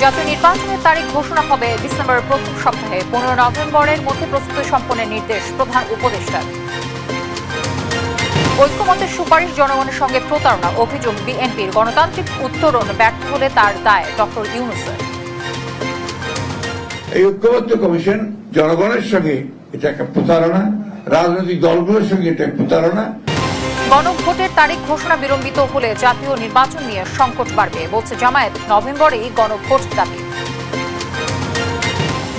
জাতীয় নির্বাচনের তারিখ ঘোষণা হবে ডিসেম্বরের প্রথম সপ্তাহে। 15 নভেম্বরের মধ্যে প্রস্তুতি সম্পন্নের নির্দেশ প্রধান উপদেষ্টার। ঐক্যমতের সুপারিশ জনগণের সঙ্গে প্রতারণা, অভিযোগ বিএনপির। গণতান্ত্রিক উত্তরণ ব্যর্থ হলে তার দায় ডক্টর ইউনূসের। এই ঐক্যবদ্ধ কমিশন জনগণের সঙ্গে এটা একটা প্রতারণা, রাজনৈতিক দলগুলোর সঙ্গে এটা প্রতারণা। গণভোটের তারিখ ঘোষণা বিলম্বিত হলে জাতীয় নির্বাচন নিয়ে সংকট বাড়বে, বলছে জামায়াত। নভেম্বরেই গণভোট দাবি।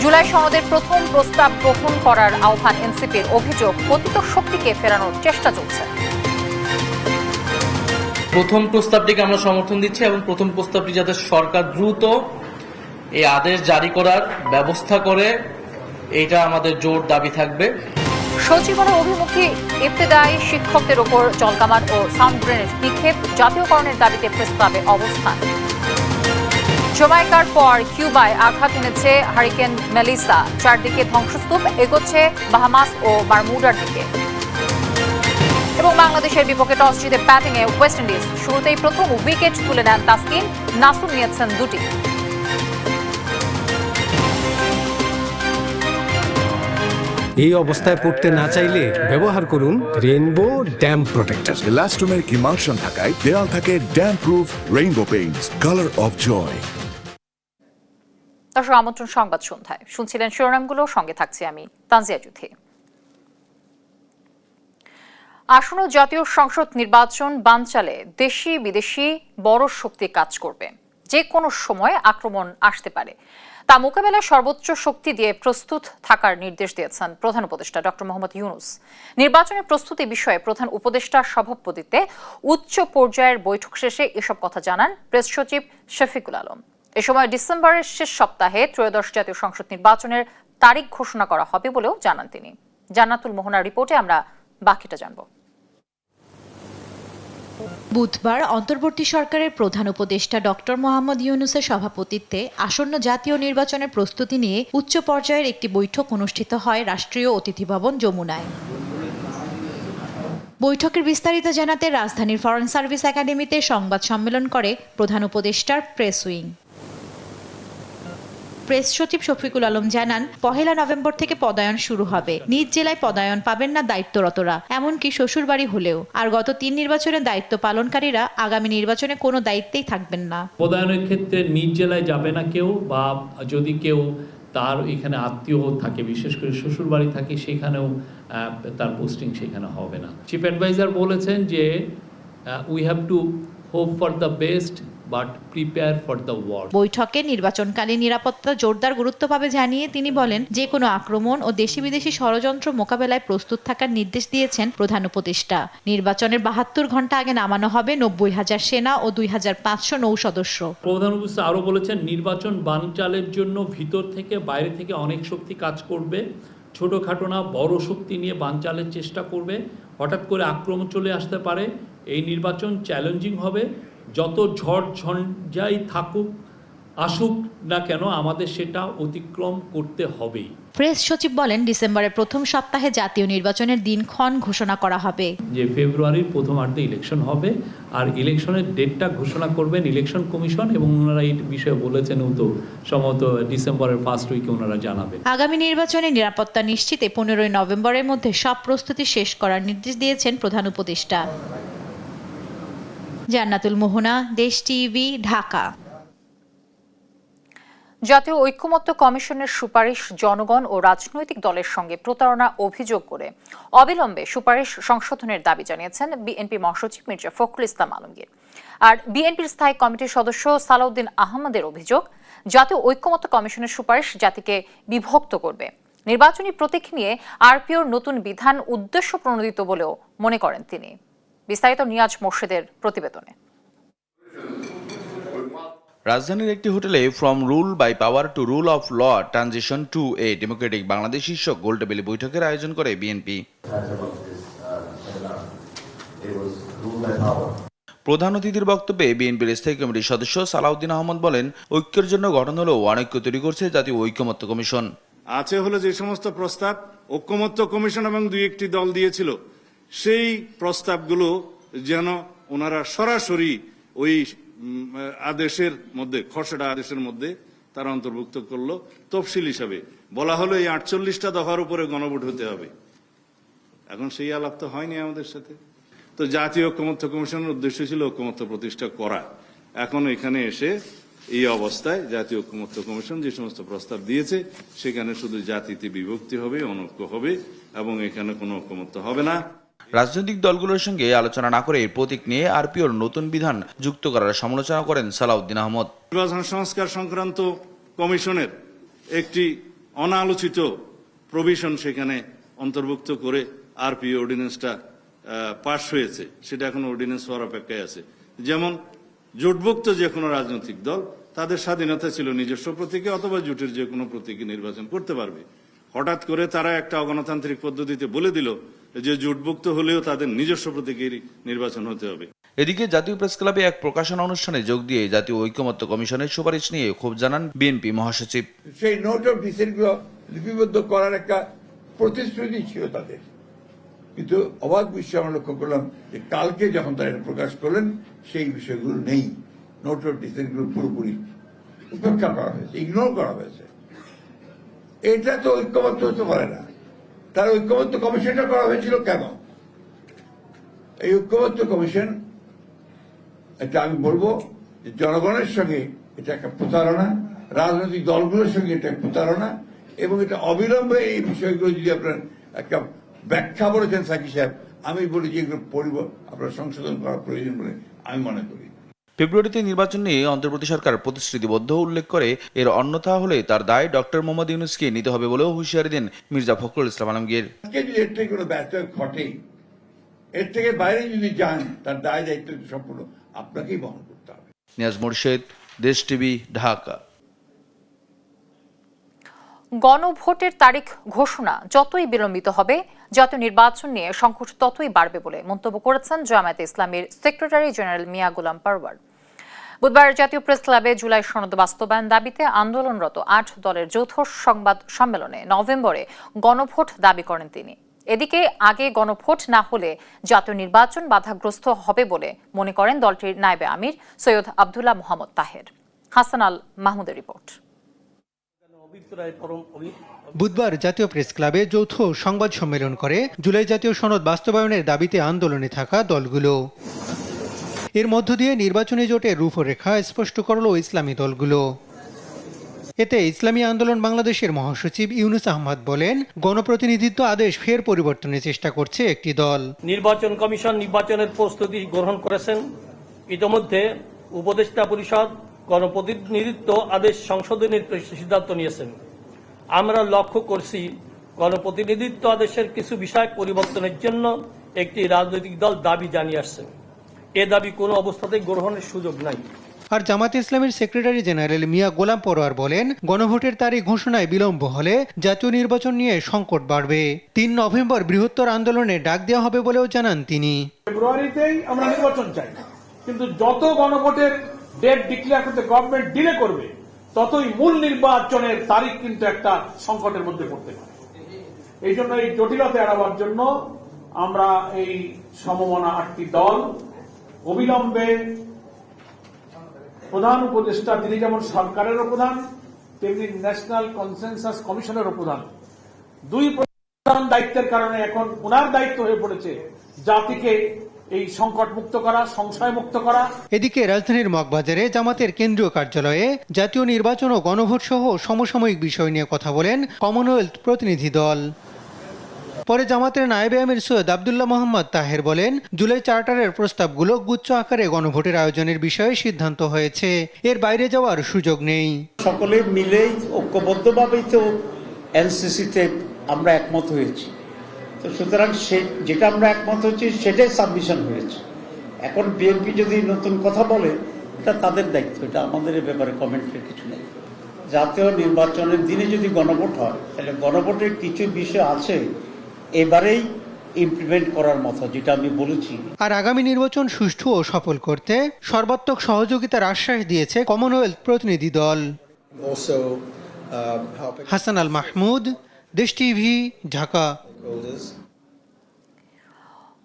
জুলাই সনদের প্রথম প্রস্তাব গ্রহণ করার আহ্বান এনসিপির। অভিযোগ, পতিত শক্তিকে ফেরানোর চেষ্টা চলছে। প্রথম প্রস্তাবটিকে আমরা সমর্থন দিচ্ছি এবং প্রথম প্রস্তাবটি যাতে সরকার দ্রুত এই আদেশ জারি করার ব্যবস্থা করে, এইটা আমাদের জোর দাবি থাকবে। সচিবালয় অভিমুখী ইবতেদায়ী শিক্ষকদের ওপর জলকামান ও সাউন্ড গ্রেনেড নিক্ষেপ। জাতীয়করণের দাবিতে প্রস্তাবে অবস্থান। জমাইকার পর কিউবায় আঘাত এনেছে হারিকেন মেলিসা। চারদিকে ধ্বংসস্তূপ, এগোচ্ছে বাহামাস ও বারমুডার দিকে। এবং বাংলাদেশের বিপক্ষে টস জিতে ব্যাটিংয়ে ওয়েস্ট ইন্ডিজ। শুরুতেই প্রথম উইকেট তুলে নেন তাসকিন, নাসুম নিয়েছেন দুটি। এই অবস্থায় পড়তে না চাইলে ব্যবহার করুন রেইনবো ড্যাম প্রোটেক্টর। ইলাস্টোমের ইমালশন থাকায় দেয়াল থাকে damp proof rainbow paints, colour of joy. দর্শক, আমন্ত্রণ সংবাদ সন্ধ্যায়। শুনছিলেন শিরোনামগুলো, সঙ্গে থাকছি আমি তানজিয়া জুথি। আসন্ন জাতীয় সংসদ নির্বাচন বানচালে দেশি বিদেশি বড় শক্তি কাজ করবে। যে কোনো সময় আক্রমণ আসতে পারে, তা মোকাবেলায় সর্বোচ্চ শক্তি দিয়ে প্রস্তুত থাকার নির্দেশ দিয়েছেন প্রধান উপদেষ্টা ডক্টর মোহাম্মদ ইউনূস। নির্বাচনের প্রস্তুতি বিষয়ে প্রধান উপদেষ্টার সভাপতিত্বে উচ্চ পর্যায়ের বৈঠক শেষে এসব কথা জানান প্রেস সচিব শফিকুল আলম। এ সময় ডিসেম্বরের শেষ সপ্তাহে ত্রয়োদশ জাতীয় সংসদ নির্বাচনের তারিখ ঘোষণা করা হবে বলেও জানান তিনি। জান্নাতুল মোহনার রিপোর্টে আমরা বাকিটা জানব। বুধবার অন্তর্বর্তী সরকারের প্রধান উপদেষ্টা ডক্টর মোহাম্মদ ইউনূসের সভাপতিত্বে আসন্ন জাতীয় নির্বাচনের প্রস্তুতি নিয়ে উচ্চ পর্যায়ের একটি বৈঠক অনুষ্ঠিত হয় রাষ্ট্রীয় অতিথি ভবন যমুনায়। বৈঠকের বিস্তারিত জানাতে রাজধানীর ফরেন সার্ভিস একাডেমিতে সংবাদ সম্মেলন করে প্রধান উপদেষ্টার প্রেস উইং। প্রেস সচিব শফিকুল আলম জানান, 1 নভেম্বর থেকে পদায়ন শুরু হবে। নিজ জেলায় পদায়ন পাবেন না দায়িত্বরতরা, এমনকি শ্বশুরবাড়ি হলেও। আর গত 3 নির্বাচনে দায়িত্ব পালনকারীরা আগামী নির্বাচনে কোনো দায়িত্বেই থাকবেন না। পদায়নের ক্ষেত্রে নিজ জেলায় যাবে না কেউ, বা যদি কেউ তার এখানে আত্মীয় থাকে, বিশেষ করে শ্বশুরবাড়ি থাকে, সেখানেও তার পোস্টিং সেখানে হবে না। চিফ অ্যাডভাইজার বলেছেন যে we have to hope for the best but prepare for the worst. বৈঠকে নির্বাচনকালীন নিরাপত্তা জোরদার গুরুত্ব পাবে জানিয়ে তিনি বলেন, যে কোনো আক্রমণ ও দেশি বিদেশি ষড়যন্ত্র মোকাবেলায় প্রস্তুত থাকার নির্দেশ দিয়েছেন প্রধান উপদেষ্টা। নির্বাচনের 72 ঘন্টা আগে নামানো হবে 90,000 সেনা ও 2,500 নৌ সদস্য। প্রধান উপদেষ্টা আরও বলেছেন, নির্বাচন বানচালের জন্য ভিতর থেকে বাইরে থেকে অনেক শক্তি কাজ করবে। ছোটোখাটো না, বড় শক্তি নিয়ে বানচালের চেষ্টা করবে। হঠাৎ করে আক্রমণ চলে আসতে পারে। এই নির্বাচন চ্যালেঞ্জিং হবে। যত ঝড় ঝঞ্ঝাই আসুক না কেন, আমাদের সেটা অতিক্রম করতে হবেই। প্রেস সচিব বলেন, ডিসেম্বরের প্রথম সপ্তাহে জাতীয় নির্বাচনের দিনক্ষণ ঘোষণা করা হবে। যে ফেব্রুয়ারির প্রথমার্ধে ইলেকশন হবে, আর ইলেকশনের ডেটটা ঘোষণা করবেন ইলেকশন কমিশন, এবং ওনারা এই বিষয়ে বলেছেন তো সম্ভবত ডিসেম্বরের ফার্স্ট উইকে ওনারা জানাবেন। আগামী নির্বাচনে নিরাপত্তা নিশ্চিতে 15 নভেম্বরের মধ্যে সব প্রস্তুতি শেষ করার নির্দেশ দিয়েছেন প্রধান উপদেষ্টা। জান্নাতুল মোহনা, দেশ টিভি, ঢাকা। জাতীয় ঐক্যমত্য কমিশনের সুপারিশ জনগণ ও রাজনৈতিক দলের সঙ্গে প্রতারণা অভিযোগ করে অবিলম্বে সুপারিশ সংশোধনের দাবি জানিয়েছেন বিএনপি মহাসচিব মির্জা ফখরুল ইসলাম আলমগীর। আর বিএনপির স্থায়ী কমিটির সদস্য সালাউদ্দিন আহমদের অভিযোগ, জাতীয় ঐক্যমত্য কমিশনের সুপারিশ জাতিকে বিভক্ত করবে। নির্বাচনী প্রতীক নিয়ে আরপিওর নতুন বিধান উদ্দেশ্য প্রণোদিত বলেও মনে করেন তিনি। বিস্তারিত নিয়াজ মোর্শেদের প্রতিবেদনে। রাজধানীর একটি হোটেলে from rule by power to rule of law transition to a democratic Bangladesh শীর্ষক গোলটেবিল বৈঠকের আয়োজন করে বিএনপি। প্রধান অতিথির বক্তব্যে বিএনপির স্থায়ী কমিটির সদস্য সালাউদ্দিন আহমদ বলেন, ঐক্যের জন্য গঠন হলেও অনৈক্য তৈরি করছে জাতীয় ঐক্যমত্য কমিশন। আছে হলো যে সমস্ত প্রস্তাব ঐক্যমত্য কমিশন এবং 2-1টি দল দিয়েছিল, সেই প্রস্তাবগুলো যেন ওনারা সরাসরি ওই আদেশের মধ্যে, খসড়া আদেশের মধ্যে তারা অন্তর্ভুক্ত করলো তফসিল হিসাবে। বলা হলো এই 48টা দফার উপরে গণভোট হতে হবে। এখন সেই আলাপ তো হয়নি আমাদের সাথে। তো জাতীয় ঐকমত্য কমিশনের উদ্দেশ্য ছিল ঐকমত্য প্রতিষ্ঠা করা। এখন এখানে এসে এই অবস্থায় জাতীয় ঐকমত্য কমিশন যে সমস্ত প্রস্তাব দিয়েছে সেখানে শুধু জাতিতে বিভক্তি হবে, অনৈক্য হবে এবং এখানে কোনো ঐকমত্য হবে না। রাজনৈতিক দলগুলোর সঙ্গে আলোচনা না করে প্রতীক নিয়ে আরপিওর নতুন বিধান যুক্ত করার সমালোচনা করেন সালাউদ্দিন আহমদ। নির্বাচন সংস্কার সংক্রান্ত কমিশনের একটি অনালোচিত প্রভিশন সেখানে অন্তর্ভুক্ত করে আরপিও অর্ডিন্যান্সটা পাশ হয়েছে, সেটা এখন অর্ডিন্যান্স হওয়ার অপেক্ষায় আছে। যেমন জোটভুক্ত যে কোনো রাজনৈতিক দল তাদের স্বাধীনতা ছিল নিজস্ব প্রতীকে অথবা জোটের যে কোনো প্রতীকে নির্বাচন করতে পারবে। হঠাৎ করে তারা একটা অগণতান্ত্রিক পদ্ধতিতে বলে দিল যে জোটভুক্ত হলেও তাদের নিজস্ব প্রতীকের নির্বাচন হতে হবে। এদিকে জাতীয় প্রেস ক্লাবে এক প্রকাশনা অনুষ্ঠানে যোগ দিয়ে জাতীয় ঐকমত্য কমিশনের সুপারিশ নিয়ে ক্ষোভ জানান বিএনপি মহাসচিব। সেই নোট অফ ডিসেন্ট গুলো লিপিবদ্ধ করার একটা প্রতিশ্রুতি ছিল তাদের, কিন্তু অবাক বিষয় আমরা লক্ষ্য করলাম যে কালকে যখন তারা এটা প্রকাশ করলেন সেই বিষয়গুলো নেই। নোট অফ ডিসেন্ট গুলো পুরোপুরি উপেক্ষা করা হয়েছে, ইগনোর করা হয়েছে। এটা তো ঐক্যবদ্ধ হতে পারে না। তার ঐক্যবদ্ধ কমিশনটা করা হয়েছিল কেন? এই ঐক্যবদ্ধ কমিশন, এটা আমি বলবো যে জনগণের সঙ্গে এটা একটা প্রতারণা, রাজনৈতিক দলগুলোর সঙ্গে এটা প্রতারণা, এবং এটা অবিলম্বে এই বিষয়গুলো যদি আপনার একটা ব্যাখ্যা বলেছেন সাকি সাহেব, আমি বলি যে এগুলো আপনার সংশোধন করা প্রয়োজন বলে আমি মনে করি। ফেব্রুয়ারিতে নির্বাচন নিয়ে অন্তর্বর্তী সরকার প্রতিশ্রুতিবদ্ধ উল্লেখ করে এর অন্যথা হলে তার দায় ডক্টর মোহাম্মদ ইউনূসকে নিতে হবে বলেও হুঁশিয়ারি দেন মির্জা ফখরুল ইসলাম আলমগীর। আজকে যদি এর থেকে কোনো ব্যর্থতা ঘটে, এর থেকে বাইরে যদি যান, তার দায় দায়িত্ব সম্পূর্ণ আপনাকেই বহন করতে হবে। নিয়াজ মোরশেদ, দেশ টিভি, ঢাকা। গণভোটের তারিখ ঘোষণা যতই বিলম্বিত হবে, জাতীয় নির্বাচন নিয়ে সংকট ততই বাড়বে বলে মন্তব্য করেছেন জামায়াতে ইসলামীর সেক্রেটারি জেনারেল মিয়া গোলাম পারওয়ার। বুধবার জাতীয় প্রেস ক্লাবে জুলাই সনদ বাস্তবায়ন দাবিতে আন্দোলনরত 8 দলের যৌথ সংবাদ সম্মেলনে নভেম্বরে গণভোট দাবি করেন তিনি। এদিকে আগে গণভোট না হলে জাতীয় নির্বাচন বাধাগ্রস্ত হবে বলে মনে করেন দলটির নায়েবে আমির সৈয়দ আব্দুল্লাহ মোহাম্মদ তাহের। হাসান আল মাহমুদের রিপোর্ট। বুধবার জাতীয় প্রেস ক্লাবে যৌথ সংবাদ সম্মেলন করে জুলাই জাতীয় সনদ বাস্তবায়নের দাবিতে আন্দোলনে থাকা দলগুলো। এর মধ্য দিয়ে নির্বাচনী জোটের রূপরেখা স্পষ্ট করল ইসলামী দলগুলো। এতে ইসলামী আন্দোলন বাংলাদেশের মহাসচিব ইউনুস আহমদ বলেন, গণপ্রতিনিধিত্ব আদেশ ফের পরিবর্তনের চেষ্টা করছে একটি দল। নির্বাচন কমিশন নির্বাচনের প্রস্তুতি গ্রহণ করেছেন। ইতিমধ্যে উপদেষ্টা পরিষদ গণপ্রতিনিধিত্ব আদেশ সংশোধনের সিদ্ধান্ত নিয়েছেন। আমরা লক্ষ্য করছি গণপ্রতিনিধিত্ব আদেশের কিছু বিষয় পরিবর্তনের জন্য একটি রাজনৈতিক দল দাবি জানিয়ে আসছে। এ দাবি কোনো অবস্থাতেই গ্রহণের সুযোগ নাই। আর জামায়াতে ইসলামীর সেক্রেটারি জেনারেল মিয়া গোলাম পরোয়ার বলেন, গণভোটের তারিখ ঘোষণায় বিলম্ব হলে জাতীয় নির্বাচন নিয়ে সংকট বাড়বে। 3 নভেম্বর বৃহত্তর আন্দোলনে ডাক দেওয়া হবে বলেও জানান তিনি। ফেব্রুয়ারিতেই আমরা নির্বাচন চাই, কিন্তু যত গণভোটের ডেট ডিক্লেয়ার করতে গভর্নমেন্ট ডিলে করবে, ততই মূল নির্বাচনের তারিখ কিন্তু একটা সংকটের মধ্যে পড়তে পারে। এই জন্য এই জটিলতা এড়াবার জন্য আমরা এই সমমনা 8টি দল অবিলম্বে প্রধান উপদেষ্টা, তিনি যেমন সরকারেরও প্রধান তেমনি ন্যাশনাল কনসেনসাস কমিশনেরও প্রধান, 2 প্রধান দায়িত্বের কারণে এখন ওনার দায়িত্ব হয়ে পড়েছে জাতিকে এই সংকট মুক্ত করা, সংশয় মুক্ত করা। এদিকে রাজধানীর মগবাজারে জামাতের কেন্দ্রীয় কার্যালয়ে জাতীয় নির্বাচন ও গণভোট সহ সমসাময়িক বিষয় নিয়ে কথা বলেন কমনওয়েলথ প্রতিনিধি দল। পরে জামাতের নায়েবে আমির সৈয়দ আব্দুল্লাহ মোহাম্মদ তাহের বলেন, জুলাই চার্টারের প্রস্তাবগুলো গুচ্ছ আকারে গণভোটের আয়োজনের বিষয়ে সিদ্ধান্ত হয়েছে, এর বাইরে যাওয়ার সুযোগ নেই। সকলে মিলেই ঐক্যবদ্ধভাবেই তো এনসিসিতে আমরা একমত হয়েছি, তো সুতরাং যেটা আমরা একমত হয়েছি সেটাই সাবমিশন হয়েছে। এখন বিএনপি যদি নতুন কথা বলে, এটা তাদের দায়িত্ব, এটা আমাদের এ ব্যাপারে কমেন্টের কিছু নেই। জাতীয় নির্বাচনের দিনে যদি গণভোট হয়, তাহলে গণভোটের কিছু বিষয় আছে এবারেই ইমপ্লিমেন্ট করার মতো, যেটা আমি বলেছি। আর আগামী নির্বাচন সুষ্ঠু ও সফল করতে সর্বাত্মক সহযোগিতার আশ্বাস দিয়েছে কমনওয়েলথ প্রতিনিধি দল। হাসান আল মাহমুদ, দেশ টিভি, ঢাকা।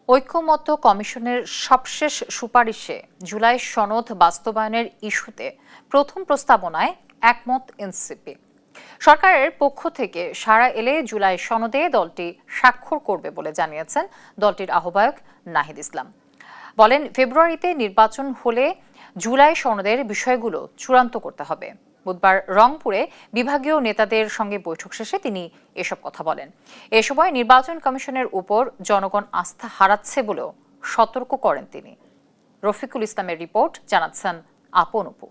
ঐক্যমত্য কমিশনের সবশেষ সুপারিশে জুলাই সনদ বাস্তবায়নের ইস্যুতে প্রথম প্রস্তাবনায় একমত এনসিপি। সরকারের পক্ষ থেকে সাড়া এলে জুলাই সনদে দলটি স্বাক্ষর করবে বলে জানিয়েছেন দলটির আহ্বায়ক নাহিদ ইসলাম। বলেন, ফেব্রুয়ারিতে নির্বাচন হলে জুলাই সনদের বিষয়গুলো চূড়ান্ত করতে হবে। বুধবার রংপুরে বিভাগীয় নেতাদের সঙ্গে বৈঠক শেষে তিনি এসব কথা বলেন। এ সময় নির্বাচন কমিশনের উপর জনগণ আস্থা হারাচ্ছে বলেও সতর্ক করেন তিনি। রফিকুল ইসলামের রিপোর্ট, জানাচ্ছেন আপন অপু।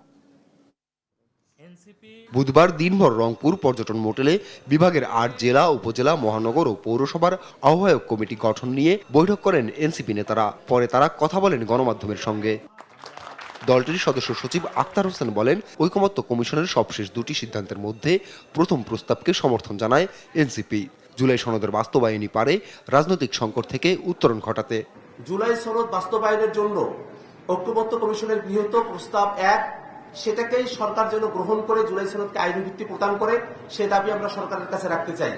বুধবার দিনভর রংপুর পর্যটন মোটেলে বিভাগের ৮ জেলা, উপজেলা, মহানগর ও পৌরসভার আহ্বায়ক কমিটি গঠন নিয়ে বৈঠক করেন এনসিপি নেতারা। পরে তারা কথা বলেন গণমাধ্যমের সঙ্গে। দলটির সদস্য সচিব আক্তার হোসেন বলেন, ঐকমত্য কমিশনের সবশেষ দুটি সিদ্ধান্তের মধ্যে প্রথম প্রস্তাবকে সমর্থন জানায় এনসিপি। জুলাই সনদের বাস্তবায়নই পারে রাজনৈতিক সংকট থেকে উত্তরণ ঘটাতে। জুলাই সনদ বাস্তবায়নের জন্য ঐকমত্য কমিশনের গৃহীত প্রস্তাব ১, সেটাকেই সরকার যেন গ্রহণ করে জুলাই সনদকে আইনি ভিত্তি প্রদান করে, সে দাবি আমরা সরকারের কাছে রাখতে চাই।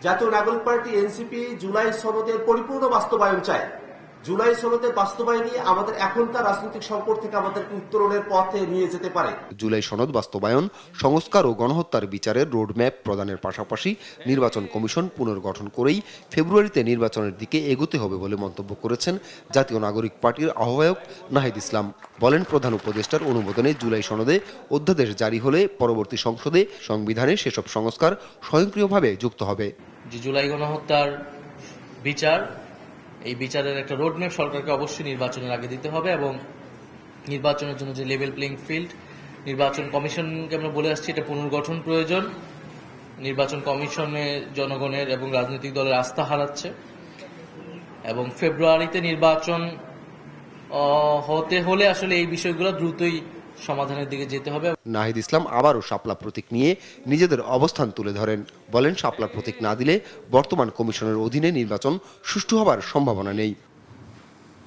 জাতীয় নাগরিক পার্টি এনসিপি জুলাই সনদের পরিপূর্ণ বাস্তবায়ন চায়। জুলাই সনদের বাস্তবায়নই আমাদের এখনকার রাজনৈতিক সংকট থেকে আমাদেরকে উত্তরণের পথে নিয়ে যেতে পারে। জুলাই সনদ বাস্তবায়ন, সংস্কার ও গণহত্যার বিচারের রোডম্যাপ প্রদানের পাশাপাশি নির্বাচন কমিশন পুনর্গঠন করেই ফেব্রুয়ারিতে নির্বাচনের দিকে এগোতে হবে বলে মন্তব্য করেছেন জাতীয় নাগরিক পার্টির আহ্বায়ক নাহিদ ইসলাম। বলেন, প্রধান উপদেষ্টার অনুমোদনে জুলাই সনদে অধ্যাদেশ জারি হলে পরবর্তী সংসদে সংবিধানে সেসব সংস্কার স্বয়ংক্রিয়ভাবে যুক্ত হবে। জুলাই গণহত্যার বিচার, এই বিচারের একটা রোডম্যাপ সরকারকে অবশ্যই নির্বাচনের আগে দিতে হবে এবং নির্বাচনের জন্য যে লেভেল প্লেইং ফিল্ড, নির্বাচন কমিশনকে আমরা বলে আসছি এটা পুনর্গঠন প্রয়োজন। নির্বাচন কমিশনে জনগণের এবং রাজনৈতিক দলের আস্থা হারাচ্ছে এবং ফেব্রুয়ারিতে নির্বাচন হতে হলে আসলে এই বিষয়গুলো দ্রুতই সমাধানের দিকে যেতে হবে। নাহিদ ইসলাম আবারও শাপলা প্রতীক নিয়ে নিজেদের অবস্থান তুলে ধরেন। বলেন, শাপলা প্রতীক না দিলে বর্তমান কমিশনের অধীনে নির্বাচন সুষ্ঠু হবার সম্ভাবনা নেই।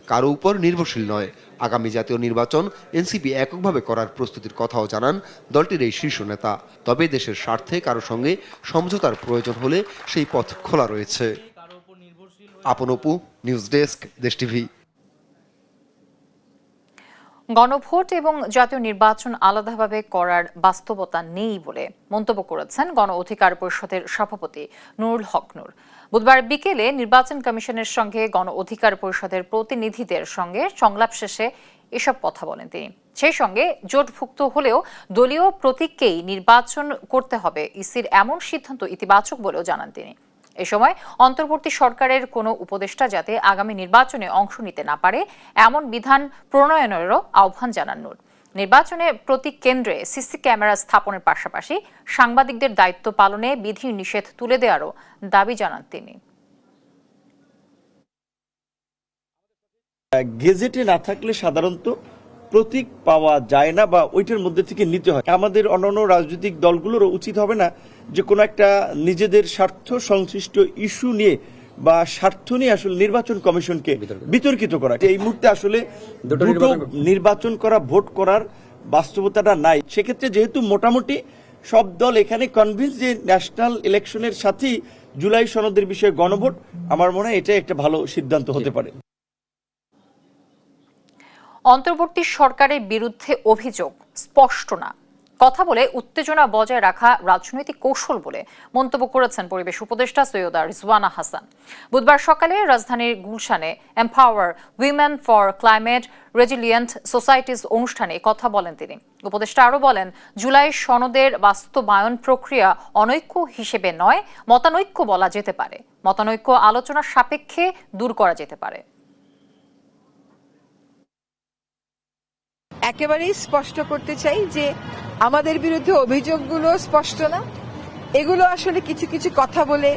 কারো উপর নির্ভরশীল নয়। আগামী জাতীয় নির্বাচন এনসিপি এককভাবে করার প্রস্তুতির কথাও জানান দলটির এই শীর্ষ নেতা। তবে দেশের স্বার্থে কারো সঙ্গে সমঝোতার প্রয়োজন হলে সেই পথ খোলা রয়েছে। আপন অপু, নিউজ ডেস্ক, দেশ টিভি। গণভোট এবং জাতীয় নির্বাচন আলাদাভাবে করার বাস্তবতা নেই বলে মন্তব্য করেছেন গণ অধিকার পরিষদের সভাপতি নুরুল হক নূর। বুধবার বিকেলে নির্বাচন কমিশনের সঙ্গে গণ অধিকার পরিষদের প্রতিনিধিদের সঙ্গে সংলাপ শেষে এসব কথা বলেন তিনি। সেই সঙ্গে জোটভুক্ত হলেও দলীয় প্রতীককেই নির্বাচন করতে হবে ইসির এমন সিদ্ধান্ত ইতিবাচক বলেও জানান তিনি। এ সময় অন্তর্বর্তী সরকারের কোনো উপদেষ্টা যাতে আগামী নির্বাচনে অংশ নিতে না পারে এমন বিধান প্রণয়নেরও আহ্বান জানান নূর। নির্বাচনে প্রতি কেন্দ্রে সিসি ক্যামেরা স্থাপনের পাশাপাশি সাংবাদিকদের দায়িত্ব পালনে বিধি নিষেধ তুলে দেওয়ারও দাবি জানান তিনি। গেজেটে না থাকলে সাধারণত প্রতীক পাওয়া যায় না বা ওইটার মধ্যে থেকে নিতে হয়। আমাদের অন্যান্য রাজনৈতিক দলগুলোরও উচিত হবে না যে কোনো একটা নিজেদের স্বার্থ সংশ্লিষ্ট ইস্যু নিয়ে বা স্বার্থ নিয়ে আসলে নির্বাচন কমিশনকে বিতর্কিত করা। এই মুহূর্তে আসলে দুটো নির্বাচন করা, ভোট করার বাস্তবতাটা নাই। সেক্ষেত্রে যেহেতু মোটামুটি সব দল এখানে কনভিন্স যে ন্যাশনাল ইলেকশনের সাথেই জুলাই সনদের বিষয়ে গণভোট, আমার মনে হয় এটা একটা ভালো সিদ্ধান্ত হতে পারে। অন্তর্বর্তী সরকারের বিরুদ্ধে অভিযোগ স্পষ্ট না, কথা বলে উত্তেজনা বজায় রাখা রাজনৈতিক কৌশল বলে মন্তব্য করেছেন পরিবেশ উপদেষ্টা সৈয়দা রিজওয়ানা হাসান। বুধবার সকালে রাজধানীর গুলশানে empower women for climate resilient societies অনুষ্ঠানে কথা বলেন তিনি। উপদেষ্টা আরও বলেন, জুলাই সনদের বাস্তবায়ন প্রক্রিয়া অনৈক্য হিসেবে নয়, মতানৈক্য বলা যেতে পারে। মতানৈক্য আলোচনার সাপেক্ষে দূর করা যেতে পারে। একেবারেই স্পষ্ট করতে চাই যে আমাদের বিরুদ্ধে অভিযোগগুলো স্পষ্ট না, এগুলো আসলে কিছু কিছু কথা বলে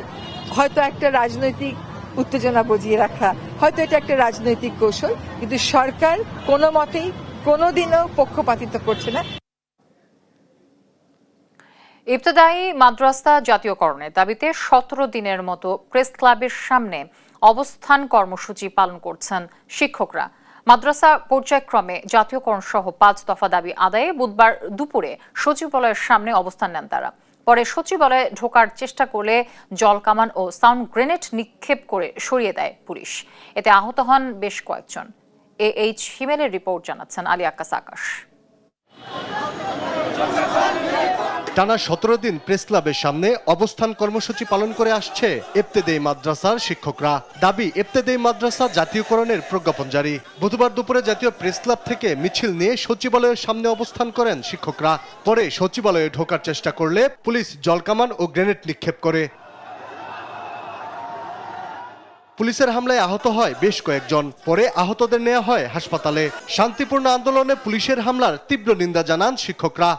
হয়তো একটা রাজনৈতিক উত্তেজনা বজিয়ে রাখা, হয়তো এটা একটা রাজনৈতিক কৌশল, কিন্তু সরকার কোনো মতেই কোনোদিনও পক্ষপাতিত্ব করছে না। ইবতদায়ী মাদ্রাসা জাতীয়করণের দাবিতে 17 দিনের মতো প্রেস ক্লাবের সামনে অবস্থান কর্মসূচি পালন করছেন শিক্ষকরা। মাদ্রাসা পর্যায়ক্রমে জাতীয়করণ সহ 5 দফা দাবি আদায়ে বুধবার দুপুরে সচিবালয়ের সামনে অবস্থান নেন তারা। পরে সচিবালয়ে ঢোকার চেষ্টা করলে জলকামান ও সাউন্ড গ্রেনেড নিক্ষেপ করে সরিয়ে দেয় পুলিশ। এতে আহত হন বেশ কয়েকজন। AH হিমেলের রিপোর্ট, জানাচ্ছেন আলী আকাশ আকাশ। টানা 17 দিন প্রেস ক্লাবের সামনে অবস্থান কর্মসূচি পালন করে আসছে ইবতেদায়ী মাদ্রাসার শিক্ষকরা। দাবি ইবতেদায়ী মাদ্রাসা জাতীয়করণের প্রজ্ঞাপন জারি। বুধবার দুপুরে জাতীয় প্রেস ক্লাব থেকে মিছিল নিয়ে সচিবালয়ের সামনে অবস্থান করেন শিক্ষকরা। পরে সচিবালয়ে ঢোকার চেষ্টা করলে পুলিশ জলকামান ও গ্রেনেড নিক্ষেপ করে। পুলিশের হামলায় আহত হয় বেশ কয়েকজন। পরে আহতদের নেওয়া হয় হাসপাতালে। শান্তিপূর্ণ আন্দোলনে পুলিশের হামলার তীব্র নিন্দা জানান শিক্ষকরা।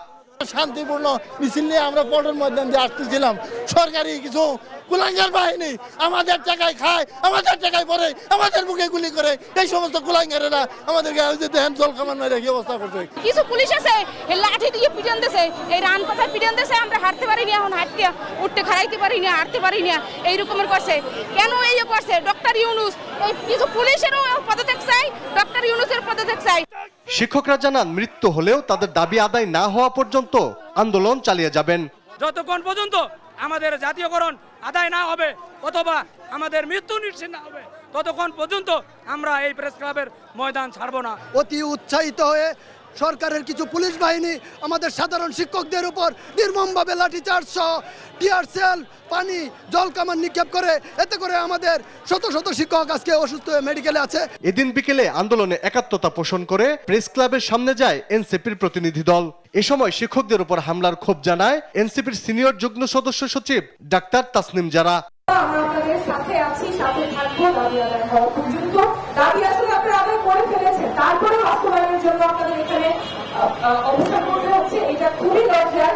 শান্তিপূর্ণ মিছিল নিয়ে আমরা পল্টন ময়দান দিয়ে আসতেছিলাম। সরকারি কিছু কুলাঙ্গার বাহিনী আমাদের টাকায় খায়, আমাদের টাকায় পরে, আমাদের বুকে গুলি করে। এই সমস্ত কুলাঙ্গারেরা আমাদেরকে দেখেন জল কামান মেরে কি অবস্থা করছে। কিছু পুলিশ আছে লাঠি দিয়ে পিটান দিয়েছে, এই রান পাতায় পিটান দিয়েছে। আমরা হাঁটতে পারি না, এখন হাঁটতে উঠতে খাড়াইতে পারি না, হাঁটতে পারি না, এই রকমের করছে। কেন এই করছে? ডক্টর ইউনূস, এই কিছু পুলিশেরও পদত্যাগ চাই, ডক্টর ইউনূসের পদত্যাগ চাই। শিক্ষকরা জানান মৃত্যু হলেও তাদের দাবি আদায় না হওয়া পর্যন্ত আন্দোলন চালিয়ে যাবেন। যতক্ষণ পর্যন্ত আমাদের জাতীয়করণ আদায় না হবে অথবা আমাদের মৃত্যু নিশ্চিত না হবে, ততক্ষণ পর্যন্ত আমরা এই প্রেস ক্লাবের ময়দান ছাড়ব না। অতি উৎসাহিত হয়ে সরকারের কিছু পুলিশ বাহিনী আমাদের সাধারণ শিক্ষকদের উপর নির্মমভাবে লাঠিচার্জ সহ টিয়ার সেল, পানি, জল কামান নিক্ষেপ করে। এতে করে আমাদের শত শত শিক্ষক আজকে অসুস্থ হয়ে মেডিকেলে আছে। এদিন বিকেলে আন্দোলনে একাত্মতা পোষণ করে প্রেস ক্লাবের সামনে যায় এনসিপির প্রতিনিধি দল। এ সময় শিক্ষকদের উপর হামলার ক্ষোভ জানায় এনসিপির সিনিয়র যুগ্ম সদস্য সচিব ডাক্তার তাসনিম জারা। আমরা আপনাদের সাথে আছি, সাথে থাকবো দাবি আদায় হওয়া পর্যন্ত। দাবি আসলে আপনারা আদায় করে ফেলেছেন, তারপরে বাস্তবায়নের জন্য আপনাদের এখানে অবস্থান করতে হচ্ছে। এটা খুবই লজ্জার।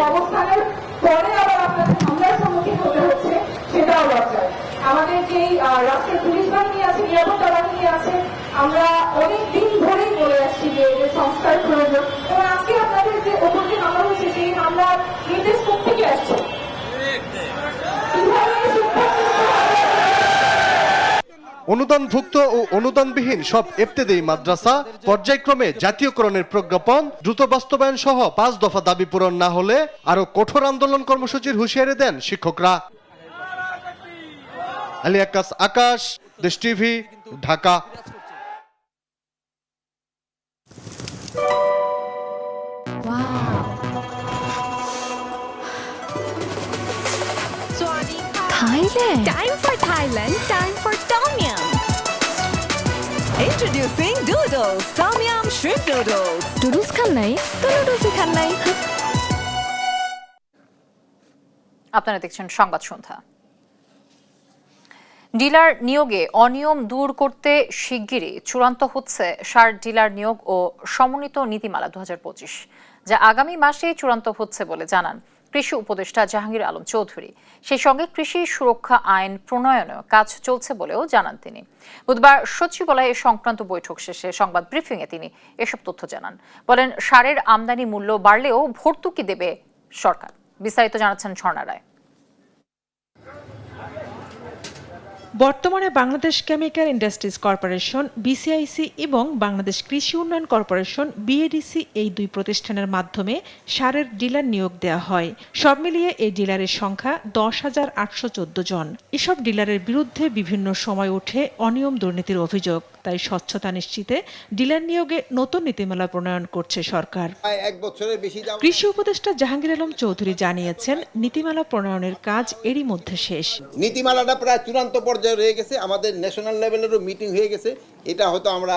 অবস্থানের পরে আবার আপনাদের হামলার সম্মুখীন হতে হচ্ছে, সেটাও লজ্জার। আমাদের যেই রাষ্ট্রের পুলিশ বাহিনী আছে, নিরাপত্তা বাহিনী আছে, আমরা অনেক দিন ধরেই বলে আসছি যে সংস্কার প্রয়োজন। এবং আজকে আপনাদের যে ওপর যে হামলা হয়েছে, সেই হামলার নির্দেশ থেকে আসছে। অনুদানভুক্ত ও অনুদানবিহীন সব ইবতেদায়ী মাদ্রাসা পর্যায়ক্রমে জাতীয়করণের প্রজ্ঞাপন দ্রুত বাস্তবায়ন সহ 5 দফা দাবি পূরণ না হলে আরো কঠোর আন্দোলন কর্মসূচির হুঁশিয়ারি দেন শিক্ষকরা। আলী আকাশ, দেশ TV, Dhaka. Thailand. Time for Thailand. Time for Tom Yum. Introducing Doodles. Tom Yum Shrimp Noodles. Doodles খান নাই তো noodles খান নাই। আপনারা দেখছেন সংবাদ সন্ধ্যা। ডিলার নিয়োগে অনিয়ম দূর করতে শিগগিরই চূড়ান্ত হচ্ছে সার ডিলার নিয়োগ ও সমন্বিত নীতিমালা 2025, যা আগামী মাসেই চূড়ান্ত হচ্ছে বলে জানান কৃষি উপদেষ্টা জাহাঙ্গীর আলম চৌধুরী। সেই সঙ্গে কৃষি সুরক্ষা আইন প্রণয়নেও কাজ চলছে বলেও জানান তিনি। বুধবার সচিবালয়ে সংক্রান্ত বৈঠক শেষে সংবাদ ব্রিফিংয়ে তিনি এসব তথ্য জানান। বলেন, সারের আমদানি মূল্য বাড়লেও ভর্তুকি দেবে সরকার। বিস্তারিত জানাচ্ছেন ঝর্ণা রায়। বর্তমানে Bangladesh chemical industries corporation BCIC এবং বাংলাদেশ কৃষি উন্নয়ন কর্পোরেশন বিএডিসি এই দুই প্রতিষ্ঠানের মাধ্যমে সারের ডিলার নিয়োগ দেওয়া হয়। সব মিলিয়ে এই ডিলারের সংখ্যা 10,814 জন। এসব ডিলারের বিরুদ্ধে বিভিন্ন সময় ওঠে অনিয়ম দুর্নীতির অভিযোগ। তাই স্বচ্ছতা নিশ্চিতে ডিলার নিয়োগে নতুন নীতিমালা প্রণয়ন করছে সরকার। কৃষি উপদেষ্টা জাহাঙ্গীর আলম চৌধুরী জানিয়েছেন, নীতিমালা প্রণয়নের কাজ এরই মধ্যে শেষ। নীতিমালাটা প্রায় চূড়ান্ত পর্যায়ে রয়ে গেছে, আমাদের ন্যাশনাল লেভেলেরও মিটিং হয়ে গেছে। এটা হয়তো আমরা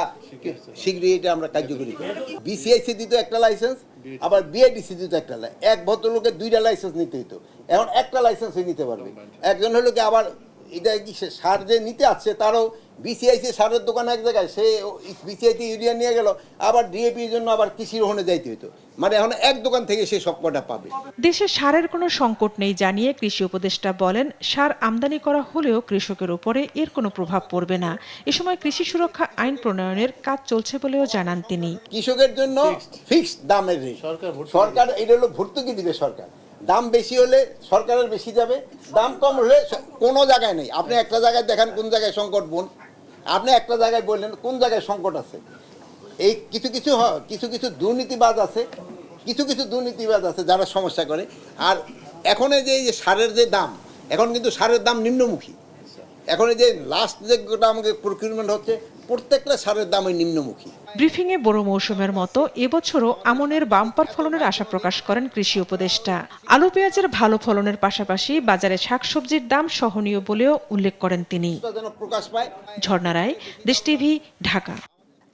শীঘ্রই এটা আমরা কার্যকরী করি। বিসিআইসি দিত একটা লাইসেন্স, আবার বিআইডিসি দিত একটা, এক ভদ্রলোকের 2টা লাইসেন্স নিতে হতো, এখন একটা লাইসেন্সই নিতে পারবে। একজন হলো কি আবার এটা কি সার যে নিতে আসছে তারও বিসিআইসি সারের দোকান এক জায়গায়, সে বিসিআইসি ইউরিয়া নিয়ে গেল, আবার ডিএপির জন্য আবার কৃষি রোহণে যাইতে হতো। মানে এখন এক দোকান থেকে সে সব কটা পাবে। দেশে সারের কোনো সংকট নেই জানিয়ে কৃষি উপদেষ্টা বলেন, সার আমদানি করা হলেও কৃষকের উপরে এর কোনো প্রভাব পড়বে না। এ সময় কৃষি সুরক্ষা আইন প্রণয়নের কাজ চলছে বলেও জানান তিনি। কৃষকের জন্য ফিক্সড দামের রেট সরকার, এটা হলো ভর্তুকি দিবে সরকার। দাম বেশি হলে সরকারের বেশি যাবে, দাম কম হলে কোনো জায়গায় নেই। আপনি একটা জায়গায় দেখান কোন জায়গায় সংকট বোন, আপনি একটা জায়গায় বললেন কোন জায়গায় সংকট আছে। এই কিছু কিছু দুর্নীতিবাজ আছে, কিছু দুর্নীতিবাজ আছে যারা সমস্যা করে। আর এখন এই যে সারের যে দাম, এখন কিন্তু সারের দাম নিম্নমুখী। এখন এই যে লাস্ট যে আমাকে প্রকিউরমেন্ট হচ্ছে প্রত্যেকটা সারের দামই নিম্নমুখী। ব্রিফিংয়ে বোরো মৌসুমের মতো এবছরও আমনের বাম্পার ফলনের আশা প্রকাশ করেন কৃষি উপদেষ্টা। আলু পেঁয়াজের ভালো ফলনের পাশাপাশি বাজারে শাকসবজির দাম সহনীয় বলেও উল্লেখ করেন তিনি। ঝর্ণা রায়, দেশ টিভি, ঢাকা।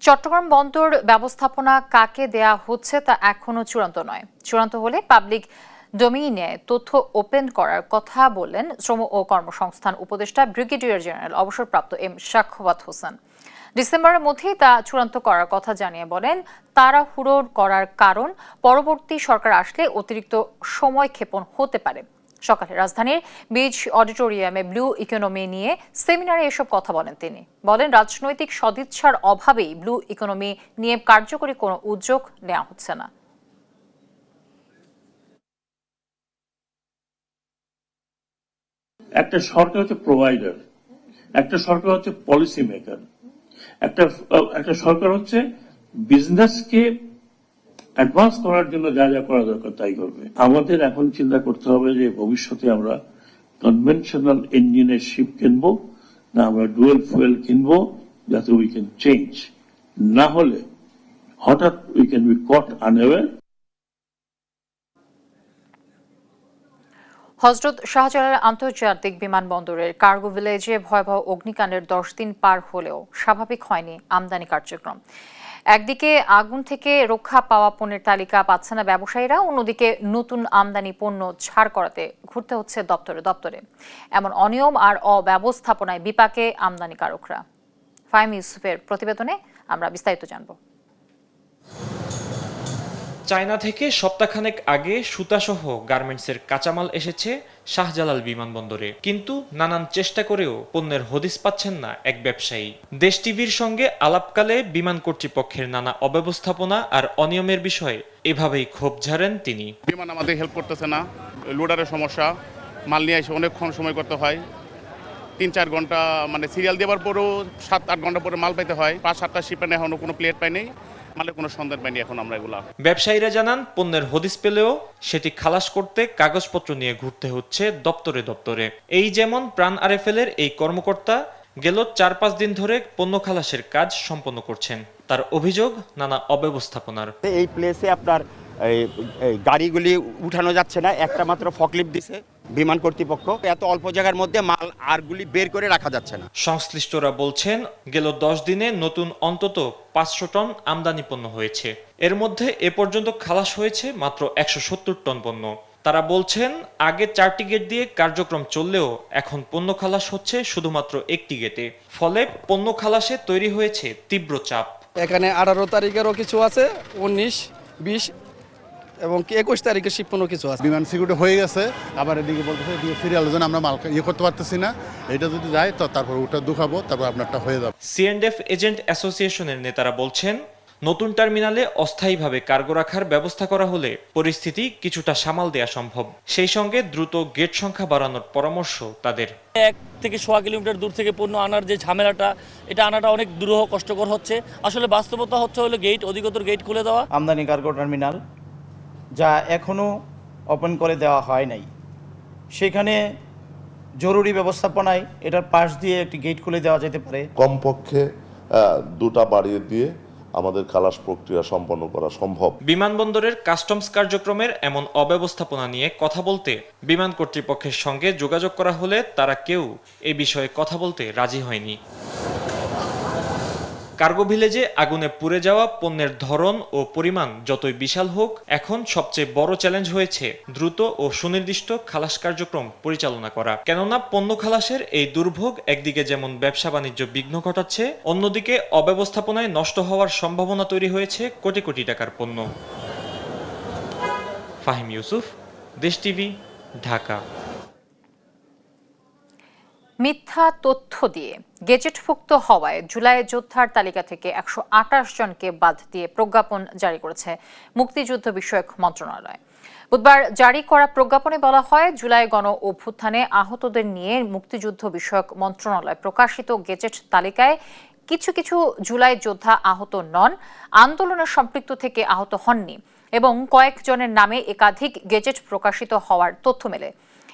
চট্টগ্রাম বন্দর ব্যবস্থাপনা কাকে দেয়া হচ্ছে তা এখনো চূড়ান্ত নয়। চূড়ান্ত হলে পাবলিক ডোমেইনে তথ্য ওপেন করার কথা বললেন শ্রম ও কর্মসংস্থান উপদেষ্টা ব্রিগেডিয়ার জেনারেল অবসরপ্রাপ্ত এম সাখাওয়াত হোসেন। ডিসেম্বরের মধ্যেই তা চূড়ান্ত করার কথা জানিয়ে বলেন, তাড়াহুড়ো করার কারণ পরবর্তী সরকার আসলে অতিরিক্ত সময় ক্ষেপণ হতে পারে। সকালে রাজধানীর বিচ অডিটোরিয়ামে ব্লু ইকোনমি নিয়ে সেমিনারে এসব কথা বলেন তিনি। বলেন, রাজনৈতিক সদিচ্ছার অভাবেই ব্লু ইকোনমি নিয়ে কার্যকরী কোনো উদ্যোগ নেওয়া হচ্ছে না। একটা সরকার হচ্ছে প্রোভাইডার, একটা সরকার হচ্ছে পলিসি মেকার, একটা সরকার হচ্ছে বিজনেসকে অ্যাডভান্স করার জন্য যা যা করা দরকার তাই করবে। আমাদের এখন চিন্তা করতে হবে যে ভবিষ্যতে আমরা কনভেনশনাল ইঞ্জিনের শিপ কিনবো না আমরা ডুয়েল ফুয়েল কিনবো, যাতে উই ক্যান চেঞ্জ। না হলে হঠাৎ উই ক্যান বি কট আনঅ্যাওয়্যার। হযরত শাহজালাল আন্তর্জাতিক বিমানবন্দরের কার্গো ভিলেজে ভয়াবহ অগ্নিকাণ্ডের 10 দিন পার হলেও স্বাভাবিক হয়নি আমদানি কার্যক্রম। একদিকে আগুন থেকে রক্ষা পাওয়া পণ্যের তালিকা পাচ্ছে না ব্যবসায়ীরা, অন্যদিকে নতুন আমদানি পণ্য ছাড় করাতে ঘুরতে হচ্ছে দপ্তরে দপ্তরে। এমন অনিয়ম আর অব্যবস্থাপনায় বিপাকে আমদানিকারকরা। ফাহিম ইউসুফের প্রতিবেদনে আমরা বিস্তারিত জানব। চায়না থেকে সপ্তাহখানেক আগে সুতাসহ গার্মেন্টসের কাঁচামাল এসেছে শাহজালাল বিমানবন্দরে, কিন্তু নানান চেষ্টা করেও পণ্যের হদিস পাচ্ছেন না এক ব্যবসায়ী। দেশ টিভির সঙ্গে আলাপকালে বিমান কর্তৃপক্ষের নানা অব্যবস্থাপনা আর অনিয়মের বিষয়ে এভাবেই ক্ষোভ ঝাড়েন তিনি। বিমান আমাদের হেল্প করতেছে না, লোডারের সমস্যা, মাল নিয়ে এসে অনেকক্ষণ সময় করতে হয়, 3-4 ঘন্টা মানে সিরিয়াল দেওয়ার পরেও 7-8 ঘন্টা পরে মাল পাইতে হয়। 5-7টা শিপমেন্ট এখনো কোনো প্লেট পাই নেই, মালের কোনো সন্ধান পাইনি এখন আমরা এগুলা। ব্যবসায়ীরা জানান, পণ্যের হদিস পেলেও সেটি খালাস করতে কাগজপত্র নিয়ে ঘুরতে হচ্ছে দপ্তরে দপ্তরে। এই যেমন প্রাণ আরএফএল-এর এই কর্মকর্তা গেল 4-5 দিন ধরে পণ্য খালাসের কাজ সম্পন্ন করছেন। তার অভিযোগ নানা অব্যবস্থাপনার। এই প্লেসে আপনার গাড়িগুলি উঠানো যাচ্ছে না, একটা মাত্র ফকলিফট দিছে বিমান কর্তৃপক্ষ। এত অল্প জায়গার মধ্যে মাল আরগুলি বের করে রাখা যাচ্ছে না। সংশ্লিষ্টরা বলছেন, গেল 10 দিনে নতুন অন্তত 500 টন আমদানি পণ্য হয়েছে। এর মধ্যে এ পর্যন্ত খালাস হয়েছে মাত্র 170 টন পণ্য। তারা বলছেন, আগে 4টি গেট দিয়ে কার্যক্রম চললেও এখন পণ্য খালাস হচ্ছে শুধুমাত্র একটি গেটে। ফলে পণ্য খালাসে তৈরি হয়েছে তীব্র চাপ। এখানে 18 তারিখেরও কিছু আছে, 19, 20 এবং 21 তারিখের শিপমেন্টও কিছু আছে। বিমান সিকিউরিটি হয়ে গেছে, আবার এদিকে বলতেছে সিরিয়াল জন্য আমরা মাল করতে পারতেছি না। এটা যদি যায় তো তারপর ওটা দুখাবো, তারপর আপনারটা হয়ে যাবে। সিএন্ডএফ এজেন্ট অ্যাসোসিয়েশনের নেতারা বলছেন, নতুন টার্মিনালে অস্থায়ীভাবে কার্গো রাখার ব্যবস্থা করা হলে পরিস্থিতি কিছুটা সামাল দেওয়া সম্ভব। সেই সঙ্গে দ্রুত গেট সংখ্যা বাড়ানোর পরামর্শ তাদের। 1 থেকে 1.5 কিলোমিটার দূর থেকে পণ্য আনার যে ঝামেলাটা, এটা আনাটা অনেক দুরূহ কষ্টকর হচ্ছে। আসলে বাস্তবতা হচ্ছে হলো গেট, অধিকতর গেট খুলে দেওয়া। আমদানি কার্গো টার্মিনাল যা এখনো ওপেন করে দেওয়া হয় নাই, সেখানে জরুরি ব্যবস্থাপনায় এটার পাশ দিয়ে একটি গেট খুলে দেওয়া যেতে পারে। কমপক্ষে 2টা বাড়িয়ে দিয়ে আমাদের খালাস প্রক্রিয়া সম্পন্ন করা সম্ভব। বিমানবন্দরের কাস্টমস কার্যক্রমের এমন অব্যবস্থাপনা নিয়ে কথা বলতে বিমান কর্তৃপক্ষের সঙ্গে যোগাযোগ করা হলে তারা কেউ এ বিষয়ে কথা বলতে রাজি হয়নি। কার্গো ভিলেজে আগুনে পুড়ে যাওয়া পণ্যের ধরন ও পরিমাণ যতই বিশাল হোক, এখন সবচেয়ে বড় চ্যালেঞ্জ হয়েছে দ্রুত ও সুনির্দিষ্ট খালাস কার্যক্রম পরিচালনা করা। কেননা পণ্য খালাসের এই দুর্ভোগ একদিকে যেমন ব্যবসা বাণিজ্য বিঘ্ন ঘটাচ্ছে, অন্যদিকে অব্যবস্থাপনায় নষ্ট হওয়ার সম্ভাবনা তৈরি হয়েছে কোটি কোটি টাকার পণ্য। ফাহিম ইউসুফ, দেশ টিভি, ঢাকা। মিথ্যা তথ্য দিয়ে গেজেটভুক্ত হওয়ায় জুলাই যোদ্ধার তালিকা থেকে 128 জনকে বাদ দিয়ে প্রজ্ঞাপন জারি করেছে মুক্তিযুদ্ধ বিষয়ক মন্ত্রণালয়। বুধবার জারি করা প্রজ্ঞাপনে বলা হয়, জুলাই গণ অভ্যুত্থানে আহতদের নিয়ে মুক্তিযুদ্ধ বিষয়ক মন্ত্রণালয় প্রকাশিত গেজেট তালিকায় কিছু কিছু জুলাই যোদ্ধা আহত নন, আন্দোলনের সম্পৃক্ত থেকে আহত হননি এবং কয়েকজনের নামে একাধিক গেজেট প্রকাশিত হওয়ার তথ্য মেলে।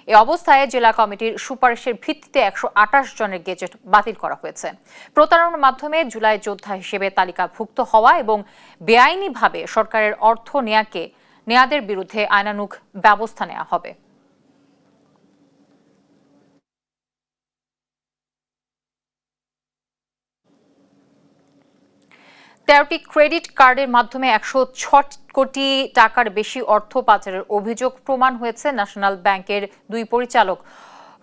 এ অবস্থায় জেলা কমিটির সুপারিশের ভিত্তিতে 128 জনের গেজেট বাতিল করা হয়েছে। প্রতারণার মাধ্যমে জুলাই যোদ্ধা হিসেবে তালিকাভুক্ত হওয়া এবং বেআইনিভাবে সরকারের অর্থ নেয়াদের বিরুদ্ধে আইনানুগ ব্যবস্থা নেওয়া হবে। তেরোটি ক্রেডিট কার্ডের মাধ্যমে 106 কোটি টাকার বেশি অর্থ পাচারের অভিযোগ প্রমাণ হয়েছে ন্যাশনাল ব্যাংকের দুই পরিচালক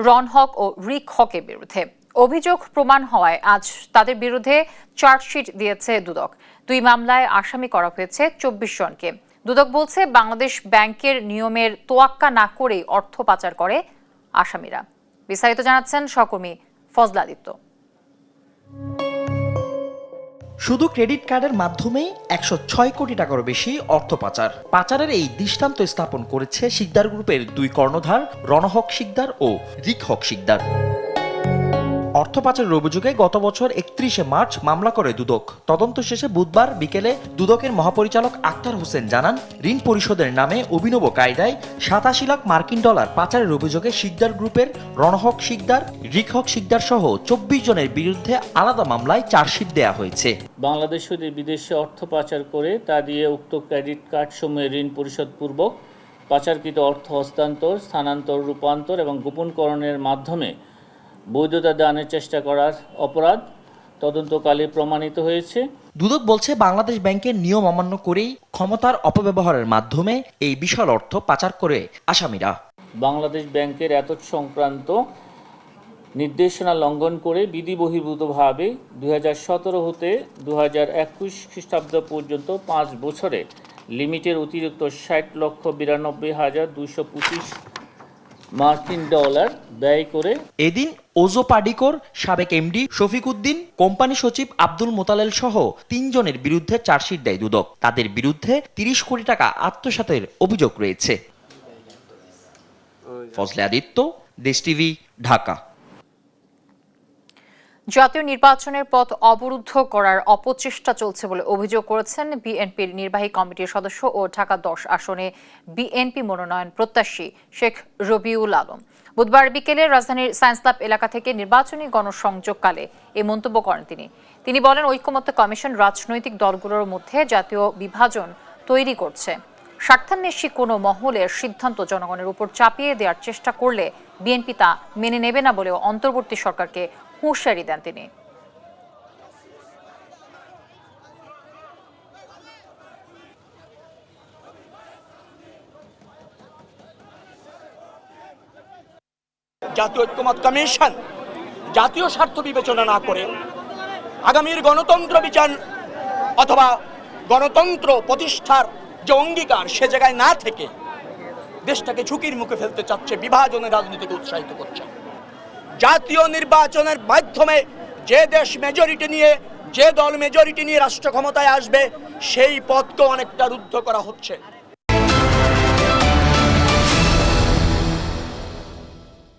রন হক ও রিক হকের বিরুদ্ধে। অভিযোগ প্রমাণ হওয়ায় আজ তাদের বিরুদ্ধে চার্জশিট দিয়েছে দুদক। দুই মামলায় আসামি করা হয়েছে 24 জনকে। দুদক বলছে বাংলাদেশ ব্যাংকের নিয়মের তোয়াক্কা না করেই অর্থ পাচার করে আসামিরা। বিস্তারিত জানাচ্ছেন সহকর্মী ফজলাদিত্য। শুধু ক্রেডিট কার্ডের মাধ্যমেই 106 কোটি টাকার বেশি অর্থ পাচারের এই দৃষ্টান্ত স্থাপন করেছে শিকদার গ্রুপের দুই কর্ণধার রণহক শিকদার ও রিক হক শিকদার। অর্থ পাচারের অভিযোগে গত বছর 31শে মার্চ মামলা করে দুদক। তদন্ত শেষে বুধবার বিকেলে দুদকের মহাপরিচালক আক্তার হোসেন জানান, ঋণ পরিশোধের নামে অভিনব কায়দায় 87 লাখ মার্কিন ডলার পাচারের অভিযোগে শিকদার গ্রুপের রণহক শিকদার, রিক হক শিকদার সহ 24 জনের বিরুদ্ধে আলাদা মামলায় চার্জশিট দেয়া হয়েছে। বাংলাদেশ হতে বিদেশে অর্থ পাচার করে তা দিয়ে উক্ত ক্রেডিট কার্ড সমূহে ঋণ পরিশোধ পূর্বক পাচারকৃত অর্থ হস্তান্তর, স্থানান্তর, রূপান্তর এবং গোপনকরণের মাধ্যমে বৈধতা দানের চেষ্টা করার অপরাধ তদন্তকালে প্রমাণিত হয়েছে। দুদক বলছে বাংলাদেশ ব্যাংকের নিয়ম অমান্য করেই ক্ষমতার অপব্যবহারের মাধ্যমে এই বিশাল অর্থ পাচার করে আসামিরা। বাংলাদেশ ব্যাংকের এতদ সংক্রান্ত নির্দেশনা লঙ্ঘন করে বিধি বহির্ভূতভাবে 2017 হতে 2021 খ্রিস্টাব্দ পর্যন্ত 5 বছরে লিমিটের অতিরিক্ত 60,92,225 মার্কিন ডলার ব্যয় করে। এদিন ওজো পাডিকোর, সাবেক এমডি শফিক উদ্দিন, কোম্পানি সচিব আব্দুল মোতালেল সহ 3 জনের বিরুদ্ধে চার্জশিট দেয় দুদক। তাদের বিরুদ্ধে 30 কোটি টাকা আত্মসাতের অভিযোগ রয়েছে। ফজলাদিত্য, দেশ টিভি, ঢাকা। জাতীয় নির্বাচনের পথ অবরুদ্ধ করার অপচেষ্টা চলছে বলে অভিযোগ করেছেন বিএনপির নির্বাহী কমিটির সদস্য ও ঢাকা 10 আসনে বিএনপি মনোনয়ন প্রত্যাশী শেখ রবিউল আলম। বুধবার বিকেলে রাজধানীর সায়েন্স ল্যাব এলাকা থেকে নির্বাচনী গণসংযোগকালে এই মন্তব্য করেন তিনি বলেন, ঐকমত্য কমিশন রাজনৈতিক দলগুলোর মধ্যে জাতীয় বিভাজন তৈরি করছে। স্বার্থান্বেষী কোনো মহলের সিদ্ধান্ত জনগণের উপর চাপিয়ে দেওয়ার চেষ্টা করলে বিএনপি তা মেনে নেবে না বলেও অন্তর্বর্তী সরকারকে হুঁশিয়ারি দেন তিনি। জাতীয় ঐক্যমত্য কমিশন জাতীয় স্বার্থ বিবেচনা না করে আগামীর গণতন্ত্র বিচার অথবা গণতন্ত্র প্রতিষ্ঠার যে অঙ্গীকার সে জায়গায় না থেকে দেশটাকে ঝুঁকির মুখে ফেলতে চাচ্ছে, বিভাজনের রাজনীতিকে উৎসাহিত করছে। জাতীয় নির্বাচনের মাধ্যমে যে দেশ মেজরিটি নিয়ে, যে দল মেজরিটি নিয়ে রাষ্ট্র ক্ষমতায় আসবে সেই পথকে অনেকটা রুদ্ধ করা হচ্ছে।